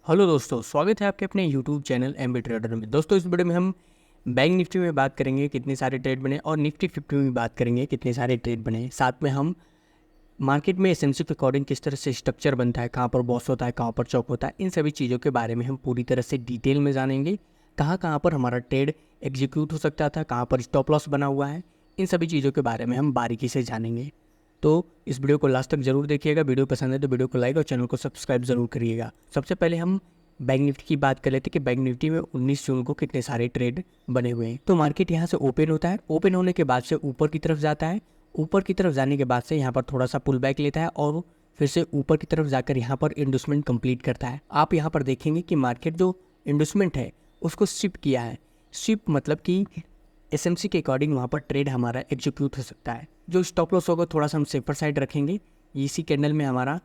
Hello दोस्तों, स्वागत है आपके अपने यूट्यूब चैनल एमबी ट्रेडर में। दोस्तों, इस वीडियो में हम बैंक निफ्टी में बात करेंगे कितने सारे ट्रेड बने और निफ्टी 50 में बात करेंगे कितने सारे ट्रेड बने। साथ में हम मार्केट में एसएमसी के अकॉर्डिंग किस तरह से स्ट्रक्चर बनता है, कहाँ पर बॉस होता है, कहाँ पर चौक होता है, इन सभी चीज़ों के बारे में हम पूरी तरह से डिटेल में जानेंगे। कहाँ कहाँ पर हमारा ट्रेड एग्जीक्यूट हो सकता था, कहाँ पर स्टॉप लॉस बना हुआ है, इन सभी चीज़ों के बारे में हम बारीकी से जानेंगे। तो इस वीडियो को लास्ट तक जरूर देखिएगा। वीडियो पसंद है तो वीडियो को लाइक और चैनल को सब्सक्राइब जरूर करिएगा। सबसे पहले हम बैंक निफ्टी की बात कर लेते हैं कि बैंक निफ्टी में 19 जून को कितने सारे ट्रेड बने हुए हैं। तो मार्केट यहाँ से ओपन होता है, ओपन होने के बाद से ऊपर की तरफ जाता है, ऊपर की तरफ जाने के बाद से यहाँ पर थोड़ा सा पुल बैक लेता है और फिर से ऊपर की तरफ जाकर यहाँ पर इंडस्टमेंट कंप्लीट करता है। आप यहाँ पर देखेंगे कि मार्केट जो इंडस्टमेंट है उसको शिफ्ट किया है। शिफ्ट मतलब कि एसएमसी के अकॉर्डिंग वहाँ पर ट्रेड हमारा एग्जीक्यूट हो सकता है। जो स्टॉप लॉस होगा थोड़ा सा हम सेफर साइड रखेंगे। इसी कैंडल में हमारा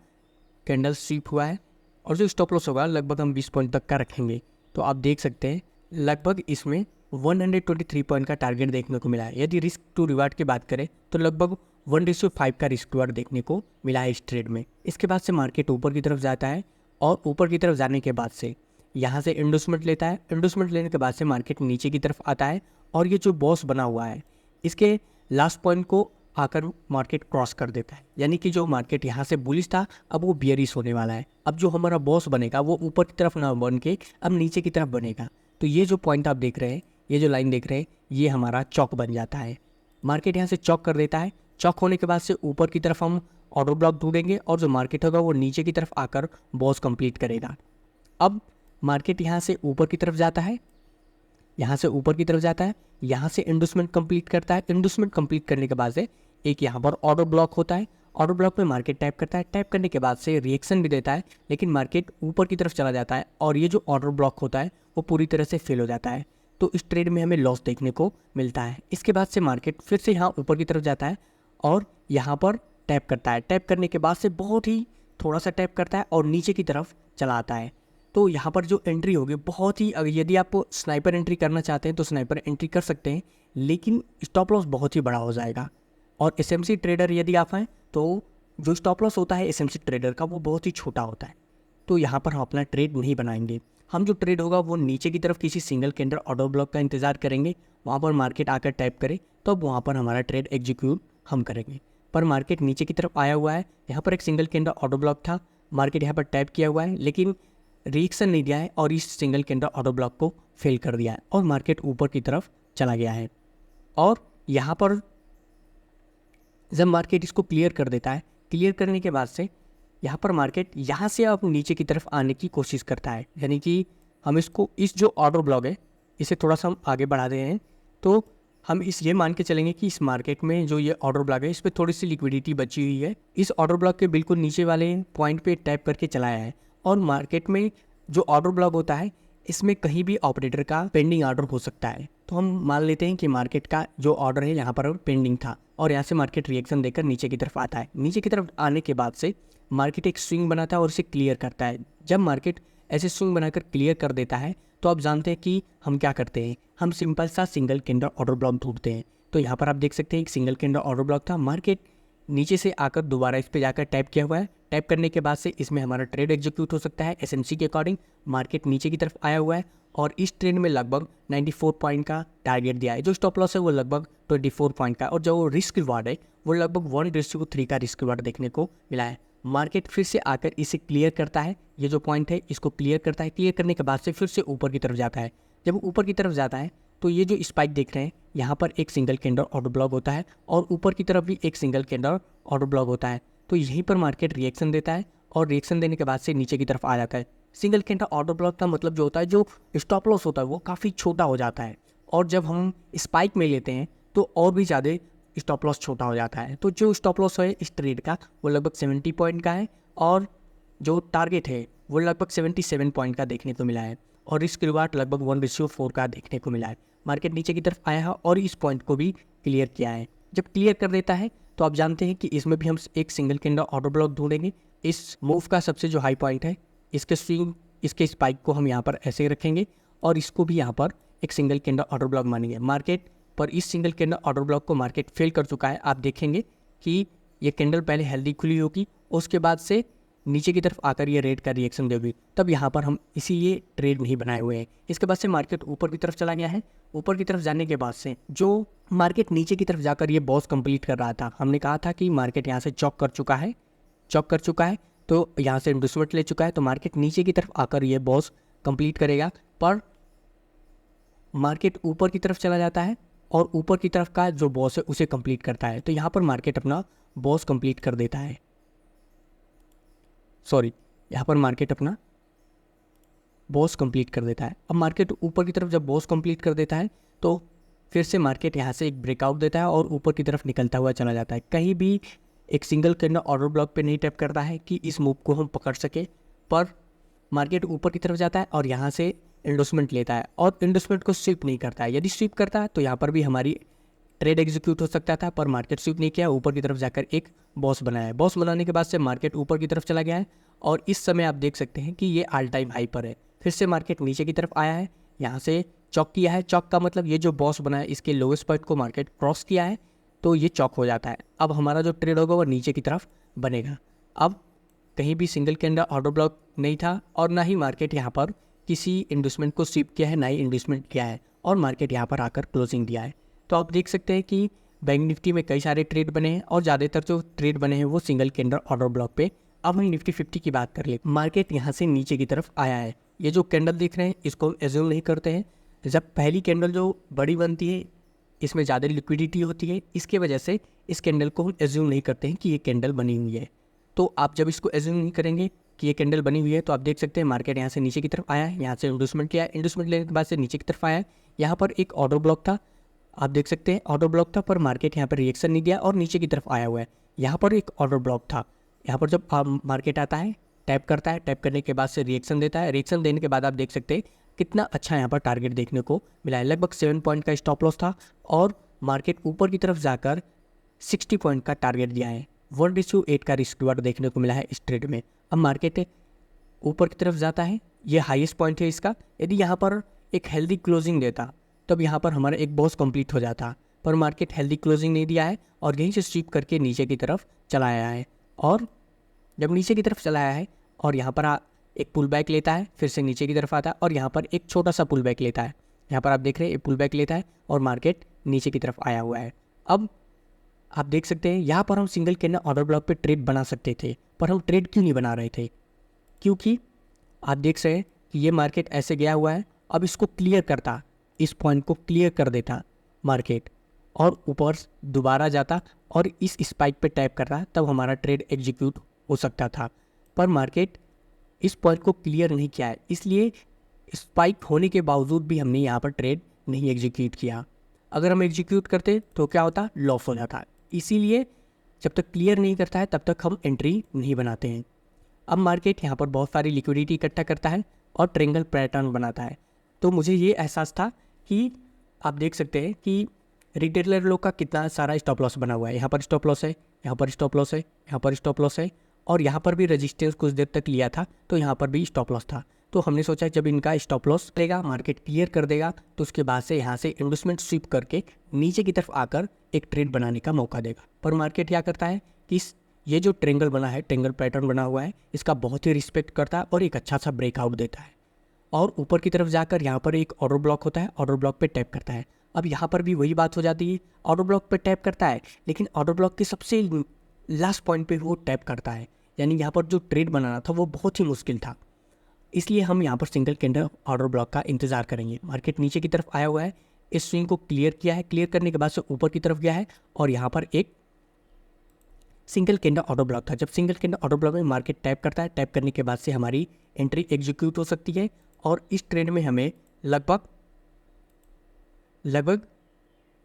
कैंडल शिफ्ट हुआ है और जो स्टॉप लॉस होगा लगभग हम 20 पॉइंट तक का रखेंगे। तो आप देख सकते हैं लगभग इसमें 123 पॉइंट का टारगेट देखने को मिला है। यदि रिस्क टू रिवार्ड की बात करें तो लगभग 1:5 का रिस्क टू रिवार्ड देखने को मिला है इस ट्रेड में। इसके बाद से मार्केट ऊपर की तरफ जाता है और ऊपर की तरफ जाने के बाद से यहाँ से इंडस्टमेंट लेता है। इंडस्टमेंट लेने के बाद से मार्केट नीचे की तरफ आता है और ये जो बॉस बना हुआ है इसके लास्ट पॉइंट को आकर मार्केट क्रॉस कर देता है। यानी कि जो मार्केट यहाँ से बुलिश था अब वो बियरिश होने वाला है। अब जो हमारा बॉस बनेगा वो ऊपर की तरफ ना बन के अब नीचे की तरफ बनेगा। तो ये जो पॉइंट आप देख रहे हैं, ये जो लाइन देख रहे हैं, ये हमारा चौक बन जाता है। मार्केट यहाँ से चौक कर देता है। चौक होने के बाद से ऊपर की तरफ हम ऑर्डर ब्लॉक ढूंढेंगे और जो मार्केट होगा वो नीचे की तरफ आकर बॉस कंप्लीट करेगा। अब मार्केट यहाँ से ऊपर की तरफ जाता है, यहाँ से ऊपर की तरफ जाता है, यहाँ से इंडस्टमेंट कंप्लीट करता है। इंडस्टमेंट कंप्लीट करने के बाद से एक यहाँ पर ऑर्डर ब्लॉक होता है। ऑर्डर ब्लॉक में मार्केट टैप करता है। टैप करने के बाद से रिएक्शन भी देता है, लेकिन मार्केट ऊपर की तरफ चला जाता है और ये जो ऑर्डर ब्लॉक होता है वो पूरी तरह से फेल हो जाता है। तो इस ट्रेड में हमें लॉस देखने को मिलता है। इसके बाद से मार्केट फिर से यहाँ ऊपर की तरफ जाता है और यहाँ पर टैप करता है। टैप करने के बाद से बहुत ही थोड़ा सा टैप करता है और नीचे की तरफ चला आता है। तो यहाँ पर जो एंट्री होगी बहुत ही, यदि आप स्नाइपर एंट्री करना चाहते हैं तो स्नाइपर एंट्री कर सकते हैं, लेकिन स्टॉप लॉस बहुत ही बड़ा हो जाएगा। और एसएमसी ट्रेडर यदि आप हैं तो जो स्टॉप लॉस होता है एसएमसी ट्रेडर का वो बहुत ही छोटा होता है। तो यहाँ पर हम अपना ट्रेड नहीं बनाएंगे। हम जो ट्रेड होगा वो नीचे की तरफ किसी सिंगल कैंडल ऑर्डर ब्लॉक का इंतजार करेंगे, वहाँ पर मार्केट आकर टैप करे तो अब वहाँ पर हमारा ट्रेड एग्जीक्यूट हम करेंगे। पर मार्केट नीचे की तरफ आया हुआ है, यहाँ पर एक सिंगल कैंडल ऑर्डर ब्लॉक था, मार्केट यहाँ पर टैप किया हुआ है लेकिन रिएक्शन नहीं दिया है और इस सिंगल कैंडल ऑर्डर ब्लॉक को फेल कर दिया है और मार्केट ऊपर की तरफ चला गया है। और यहाँ पर जब मार्केट इसको क्लियर कर देता है, क्लियर करने के बाद से यहाँ पर मार्केट यहाँ से अब नीचे की तरफ आने की कोशिश करता है। यानी कि हम इसको, इस जो ऑर्डर ब्लॉक है इसे थोड़ा सा हम आगे बढ़ा दे रहे हैं। तो हम ये मान के चलेंगे कि इस मार्केट में जो ये ऑर्डर ब्लॉक है इस पर थोड़ी सी लिक्विडिटी बची हुई है। इस ऑर्डर ब्लॉक के बिल्कुल नीचे वाले पॉइंट पे टैप करके चलाया है और मार्केट में जो ऑर्डर ब्लॉक होता है इसमें कहीं भी ऑपरेटर का पेंडिंग ऑर्डर हो सकता है। तो हम मान लेते हैं कि मार्केट का जो ऑर्डर है यहाँ पर पेंडिंग था और यहाँ से मार्केट रिएक्शन देकर नीचे की तरफ आता है। नीचे की तरफ आने के बाद से मार्केट एक स्विंग बनाता है और इसे क्लियर करता है। जब मार्केट ऐसे स्विंग बनाकर क्लियर कर देता है तो आप जानते हैं कि हम क्या करते हैं, हम सिंपल सा सिंगल कैंडल ऑर्डर ब्लॉक ढूंढते हैं। तो यहाँ पर आप देख सकते हैं एक सिंगल कैंडल ऑर्डर ब्लॉक था, मार्केट नीचे से आकर दोबारा इस पर जाकर टैप किया हुआ है। टैप करने के बाद से इसमें हमारा ट्रेड एग्जीक्यूट हो सकता है। एसएमसी के अकॉर्डिंग मार्केट नीचे की तरफ आया हुआ है और इस ट्रेड में लगभग 94 पॉइंट का टारगेट दिया है। जो स्टॉप लॉस है वो लगभग 24 पॉइंट का और जो रिस्क रिवार्ड है वो लगभग 1:3 का रिस्क रिवार्ड देखने को मिला है। मार्केट फिर से आकर इसे क्लियर करता है, ये जो पॉइंट है इसको क्लियर करता है। क्लियर करने के बाद से फिर से ऊपर की तरफ जाता है। जब ऊपर की तरफ जाता है तो ये जो स्पाइक देख रहे हैं यहाँ पर एक सिंगल कैंडल ऑर्डर ब्लॉक होता है और ऊपर की तरफ भी एक सिंगल कैंडल ऑर्डर ब्लॉक होता है। तो यहीं पर मार्केट रिएक्शन देता है और रिएक्शन देने के बाद से नीचे की तरफ आ जाता है। सिंगल कैंडल ऑर्डर ब्लॉक का मतलब जो होता है, जो स्टॉप लॉस होता है वो काफ़ी छोटा हो जाता है और जब हम स्पाइक में लेते हैं तो और भी ज़्यादा स्टॉप लॉस छोटा हो जाता है। तो जो स्टॉप लॉस है इस ट्रेड का वो लगभग 70 पॉइंट का है और जो टारगेट है वो लगभग 77 पॉइंट का देखने को मिला है और रिस्क रिवार्ड लगभग 1:4 का देखने को मिला है। मार्केट नीचे की तरफ आया है और इस पॉइंट को भी क्लियर किया है। जब क्लियर कर देता है तो आप जानते हैं कि इसमें भी हम एक सिंगल कैंडल ऑर्डर ब्लॉक ढूंढेंगे। इस मूव का सबसे जो हाई पॉइंट है इसके स्विंग, इसके स्पाइक को हम यहाँ पर ऐसे रखेंगे और इसको भी यहाँ पर एक सिंगल कैंडल ऑर्डर ब्लॉक मानेंगे। मार्केट पर इस सिंगल कैंडल ऑर्डर ब्लॉक को मार्केट फेल कर चुका है। आप देखेंगे कि ये कैंडल पहले हेल्दी खुली होगी, उसके बाद से नीचे की तरफ आकर ये रेड का रिएक्शन देगी, तब यहाँ पर हम इसीलिए ट्रेड नहीं बनाए हुए हैं। इसके बाद से मार्केट ऊपर की तरफ चला गया है। ऊपर की तरफ जाने के बाद से जो मार्केट नीचे की तरफ जाकर ये बॉस कंप्लीट कर रहा था, हमने कहा था कि मार्केट यहाँ से चॉक कर चुका है, तो यहाँ से इंडस्ट्रीमेंट ले चुका है, तो मार्केट नीचे की तरफ आकर ये बॉस कंप्लीट करेगा। पर मार्केट ऊपर की तरफ चला जाता है और ऊपर की तरफ का जो बॉस है उसे कंप्लीट करता है, तो यहाँ पर मार्केट अपना बॉस कंप्लीट कर देता है। यहाँ पर मार्केट अपना बॉस कंप्लीट कर देता है। अब मार्केट ऊपर की तरफ जब बॉस कंप्लीट कर देता है तो फिर से मार्केट यहाँ से एक ब्रेकआउट देता है और ऊपर की तरफ निकलता हुआ चला जाता है। कहीं भी एक सिंगल कैंडल ऑर्डर ब्लॉक पे नहीं टैप करता है कि इस मूव को हम पकड़ सके, पर मार्केट ऊपर की तरफ जाता है और यहाँ से इंडोसमेंट लेता है और इंडोसमेंट को स्विप नहीं करता है। यदि स्विप करता है तो यहाँ पर भी हमारी ट्रेड एग्जीक्यूट हो सकता था, पर मार्केट स्विप नहीं किया, ऊपर की तरफ जाकर एक बॉस बनाया है। बॉस बनाने के बाद से मार्केट ऊपर की तरफ चला गया है और इस समय आप देख सकते हैं कि ये ऑल टाइम हाई पर है। फिर से मार्केट नीचे की तरफ आया है, यहाँ से चॉक किया है। चॉक का मतलब ये जो बॉस बना है इसके लोएस्ट पॉइंट को मार्केट क्रॉस किया है, तो ये चॉक हो जाता है। अब हमारा जो ट्रेड होगा वो नीचे की तरफ बनेगा। अब कहीं भी सिंगल कैंडल ऑर्डर ब्लॉक नहीं था और ना ही मार्केट यहाँ पर किसी इन्वेस्टमेंट को स्विप किया है, ना ही इन्वेस्टमेंट किया है, और मार्केट यहाँ पर आकर क्लोजिंग दिया है। तो आप देख सकते हैं कि बैंक निफ्टी में कई सारे ट्रेड बने हैं और ज़्यादातर जो ट्रेड बने हैं वो सिंगल कैंडल ऑर्डर ब्लॉक पे। अब हम निफ्टी 50 की बात कर ले। मार्केट यहाँ से नीचे की तरफ आया है। ये जो कैंडल दिख रहे हैं इसको हम एज्यूम नहीं करते हैं। जब पहली कैंडल जो बड़ी बनती है इसमें ज़्यादा लिक्विडिटी होती है, इसके वजह से इस कैंडल को हम एज्यूम नहीं करते हैं कि ये कैंडल बनी हुई है। तो आप जब इसको एज्यूम नहीं करेंगे कि ये कैंडल बनी हुई है तो आप देख सकते हैं मार्केट यहाँ से नीचे की तरफ आया है, यहाँ से इंडोसमेंट किया है, इंडोसमेंट लेने के बाद से नीचे की तरफ आया है। यहाँ पर एक ऑर्डर ब्लॉक था, आप देख सकते हैं ऑर्डर ब्लॉक था, पर मार्केट यहाँ पर रिएक्शन नहीं दिया और नीचे की तरफ आया हुआ है। यहाँ पर एक ऑर्डर ब्लॉक था, यहाँ पर जब मार्केट आता है टैप करता है, टैप करने के बाद से रिएक्शन देता है। रिएक्शन देने के बाद आप देख सकते हैं कितना अच्छा यहाँ पर टारगेट देखने को मिला है। लगभग 7 पॉइंट का स्टॉप लॉस था और मार्केट ऊपर की तरफ जाकर 60 पॉइंट का टारगेट दिया है। 1:8 का रिस्क रिवार्ड देखने को मिला है इस ट्रेड में। अब मार्केट ऊपर की तरफ जाता है, ये हाईएस्ट पॉइंट है इसका। यदि यहाँ पर एक हेल्दी क्लोजिंग देता तब यहाँ पर हमारा एक बॉस कंप्लीट हो जाता, पर मार्केट हेल्दी क्लोजिंग नहीं दिया है और यहीं से स्वीप करके नीचे की तरफ चला आया है। और जब नीचे की तरफ चला आया है और यहाँ पर एक पुल बैक लेता है, फिर से नीचे की तरफ आता है और यहाँ पर एक छोटा सा पुल बैक लेता है। यहाँ पर आप देख रहे हैं एक पुल बैक लेता है और मार्केट नीचे की तरफ आया हुआ है। अब आप देख सकते हैं यहाँ पर हम सिंगल कैंडल ऑर्डर ब्लॉक पे ट्रेड बना सकते थे, पर हम ट्रेड क्यों नहीं बना रहे थे? क्योंकि आप देख रहे हैं कि ये मार्केट ऐसे गया हुआ है। अब इसको क्लियर करता, इस पॉइंट को क्लियर कर देता मार्केट और ऊपर दोबारा जाता और इस स्पाइक पे टैप करता, तब हमारा ट्रेड एग्जीक्यूट हो सकता था। पर मार्केट इस पॉइंट को क्लियर नहीं किया है, इसलिए स्पाइक होने के बावजूद भी हमने यहाँ पर ट्रेड नहीं एग्जीक्यूट किया। अगर हम एग्जीक्यूट करते तो क्या होता? लॉस हो जाता। इसीलिए जब तक क्लियर नहीं करता है तब तक हम एंट्री नहीं बनाते हैं। अब मार्केट यहाँ पर बहुत सारी लिक्विडिटी इकट्ठा करता है और ट्रायंगल पैटर्न बनाता है। तो मुझे ये एहसास था कि आप देख सकते हैं कि रिटेलर लोग का कितना सारा स्टॉप लॉस बना हुआ है। यहाँ पर स्टॉप लॉस है, यहाँ पर स्टॉप लॉस है, यहाँ पर स्टॉप लॉस है और यहाँ पर भी रेजिस्टेंस कुछ देर तक लिया था तो यहाँ पर भी स्टॉप लॉस था। तो हमने सोचा जब इनका स्टॉप लॉस करेगा, मार्केट क्लियर कर देगा, तो उसके बाद से यहाँ से इन्वेस्टमेंट स्विप करके नीचे की तरफ आकर एक ट्रेड बनाने का मौका देगा। पर मार्केट क्या करता है कि ये जो ट्रायंगल बना है, ट्रायंगल पैटर्न बना हुआ है, इसका बहुत ही रिस्पेक्ट करता है और एक अच्छा सा ब्रेकआउट देता है और ऊपर की तरफ जाकर यहाँ पर एक ऑर्डर ब्लॉक होता है, ऑर्डर ब्लॉक पे टैप करता है। अब यहाँ पर भी वही बात हो जाती है, ऑर्डर ब्लॉक पे टैप करता है लेकिन ऑर्डर ब्लॉक के सबसे लास्ट पॉइंट पे वो टैप करता है, यानी यहाँ पर जो ट्रेड बनाना था वो बहुत ही मुश्किल था। इसलिए हम यहाँ पर सिंगल कैंडल ऑर्डर ब्लॉक का इंतजार करेंगे। मार्केट नीचे की तरफ आया हुआ है, इस स्विंग को क्लियर किया है, क्लियर करने के बाद से ऊपर की तरफ गया है और यहाँ पर एक सिंगल कैंडल ऑर्डर ब्लॉक था। जब सिंगल कैंडल ऑर्डर ब्लॉक में मार्केट टैप करता है, टैप करने के बाद से हमारी एंट्री एग्जीक्यूट हो सकती है और इस ट्रेड में हमें लगभग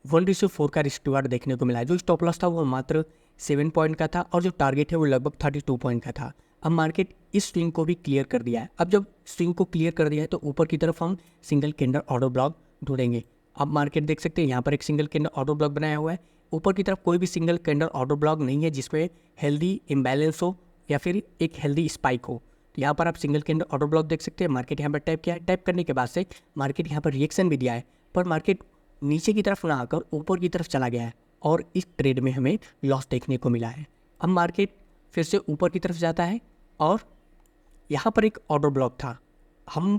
1:4 का रिस्क रिवार्ड देखने को मिला है। जो स्टॉप लॉस था वो मात्र 7 पॉइंट का था और जो टारगेट है वो लगभग 32 पॉइंट का था। अब मार्केट इस स्विंग को भी क्लियर कर दिया है। अब जब स्विंग को क्लियर कर दिया है तो ऊपर की तरफ हम सिंगल कैंडल ऑर्डर ब्लॉक ढूंढेंगे। अब मार्केट देख सकते हैं यहाँ पर एक सिंगल कैंडल ऑर्डर ब्लॉक बनाया हुआ है। ऊपर की तरफ कोई भी सिंगल कैंडल ऑर्डर ब्लॉक नहीं है जिसमें हेल्दी इम्बैलेंस हो या फिर एक हेल्दी स्पाइक हो। तो यहाँ पर आप सिंगल कैंडल ऑर्डर ब्लॉक देख सकते हैं। मार्केट यहाँ पर टैप किया है, टैप करने के बाद से मार्केट यहाँ पर रिएक्शन भी दिया है, पर मार्केट नीचे की तरफ ना आकर ऊपर की तरफ चला गया है और इस ट्रेड में हमें लॉस देखने को मिला है। अब मार्केट फिर से ऊपर की तरफ जाता है, और यहाँ पर एक ऑर्डर ब्लॉक था। हम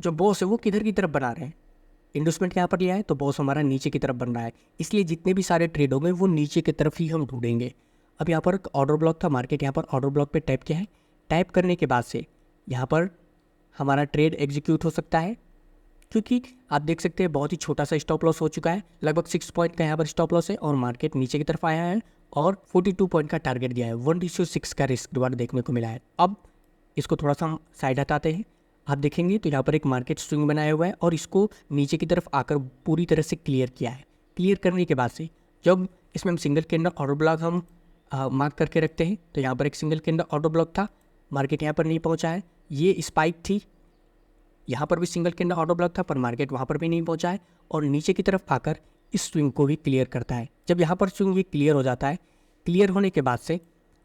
जो बॉस है वो किधर की तरफ बना रहे हैं, इन्वेस्टमेंट यहाँ पर लिया है तो बॉस हमारा नीचे की तरफ बन रहा है, इसलिए जितने भी सारे ट्रेड होंगे वो नीचे की तरफ ही हम ढूंढेंगे। अब यहाँ पर एक ऑर्डर ब्लॉक था, मार्केट यहाँ पर ऑर्डर ब्लॉक पे टैप किया है। टैप करने के बाद से यहाँ पर हमारा ट्रेड एग्जीक्यूट हो सकता है, क्योंकि आप देख सकते हैं बहुत ही छोटा सा स्टॉप लॉस हो चुका है, लगभग 6 पॉइंट का यहाँ पर स्टॉप लॉस है और मार्केट नीचे की तरफ आया है और 42 पॉइंट का टारगेट दिया है, 1:6 का रिस्क रिवार्ड देखने को मिला है। अब इसको थोड़ा सा हम साइड हटाते हैं, आप देखेंगे तो यहाँ पर एक मार्केट स्विंग बनाया हुआ है और इसको नीचे की तरफ आकर पूरी तरह से क्लियर किया है। क्लियर करने के बाद से जब इसमें हम सिंगल कैंडल ऑर्डर ब्लॉक हम मार्क करके रखते हैं, तो यहाँ पर एक सिंगल कैंडल ऑर्डर ब्लॉक था, मार्केट यहाँ पर नहीं पहुँचा है, ये स्पाइक थी, यहाँ पर भी सिंगल कैंडल ऑर्डर ब्लॉक था पर मार्केट वहाँ पर भी नहीं पहुँचा है और नीचे की तरफ आकर इस स्विंग को भी क्लियर करता है। जब यहाँ पर स्विंग भी क्लियर हो जाता है, क्लियर होने के बाद से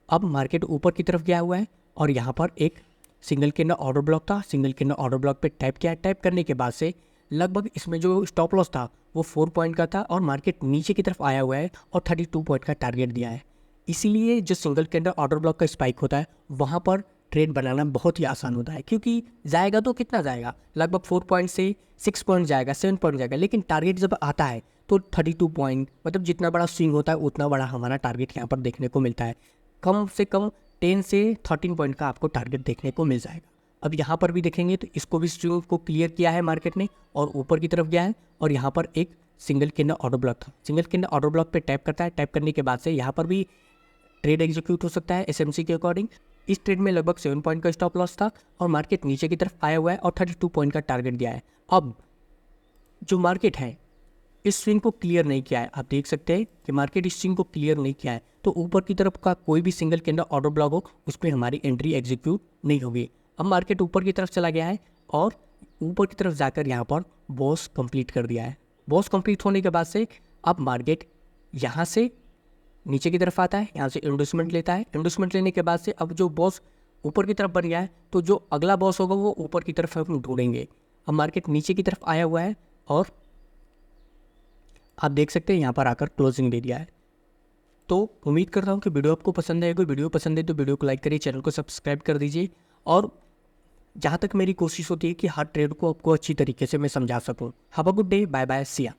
अब मार्केट ऊपर की तरफ गया हुआ है और यहाँ पर एक सिंगल कैंडल ऑर्डर ब्लॉक था, सिंगल कैंडल ऑर्डर ब्लॉक पे टैप किया। टैप करने के बाद से लगभग इसमें जो स्टॉप लॉस था वो 4 पॉइंट का था और मार्केट नीचे की तरफ आया हुआ है और 32 पॉइंट का टारगेट दिया है। इसीलिए जो सिंगल कैंडल ऑर्डर ब्लॉक का स्पाइक होता है वहाँ पर ट्रेड बनाना बहुत ही आसान होता है, क्योंकि जाएगा तो कितना जाएगा, लगभग 4 पॉइंट से 6 पॉइंट जाएगा, 7 पॉइंट जाएगा, लेकिन टारगेट जब आता है तो 32 पॉइंट, मतलब जितना बड़ा स्विंग होता है उतना बड़ा हमारा टारगेट यहाँ पर देखने को मिलता है। कम से कम 10 से 13 पॉइंट का आपको टारगेट देखने को मिल जाएगा। अब यहाँ पर भी देखेंगे तो इसको भी स्विंग को क्लियर किया है मार्केट ने और ऊपर की तरफ गया है और यहाँ पर एक सिंगल कैंडल ऑर्डर ब्लॉक था, सिंगल कैंडल ऑर्डर ब्लॉक पे टैप करता है। टैप करने के बाद से यहाँ पर भी ट्रेड एग्जीक्यूट हो सकता है एसएमसी के अकॉर्डिंग। इस ट्रेड में लगभग 7 पॉइंट का स्टॉप लॉस था और मार्केट नीचे की तरफ आया हुआ है और 32 पॉइंट का टारगेट दिया है। अब जो मार्केट है इस स्विंग को क्लियर नहीं किया है, आप देख सकते हैं कि मार्केट इस स्विंग को क्लियर नहीं किया है, तो ऊपर की तरफ का कोई भी सिंगल कैंडल ऑर्डर ब्लॉक हो उस पर हमारी एंट्री एग्जीक्यूट नहीं होगी। अब मार्केट ऊपर की तरफ चला गया है और ऊपर की तरफ जाकर यहाँ पर बॉस कंप्लीट कर दिया है। बॉस कंप्लीट होने के बाद से अब मार्केट यहाँ से नीचे की तरफ आता है, यहाँ से इंडोसमेंट लेता है। इंडोसमेंट लेने के बाद से अब जो बॉस ऊपर की तरफ बन गया है तो जो अगला बॉस होगा वो ऊपर की तरफ हम ढूंढेंगे। अब मार्केट नीचे की तरफ आया हुआ है और आप देख सकते हैं यहाँ पर आकर क्लोजिंग दे दिया है। तो उम्मीद करता हूँ कि वीडियो आपको पसंद आएगा। वीडियो पसंद है तो वीडियो को लाइक करिए, चैनल को सब्सक्राइब कर दीजिए और जहाँ तक मेरी कोशिश होती है कि हर ट्रेड को आपको अच्छी तरीके से मैं समझा सकूँ। Have a good day, bye bye, see या।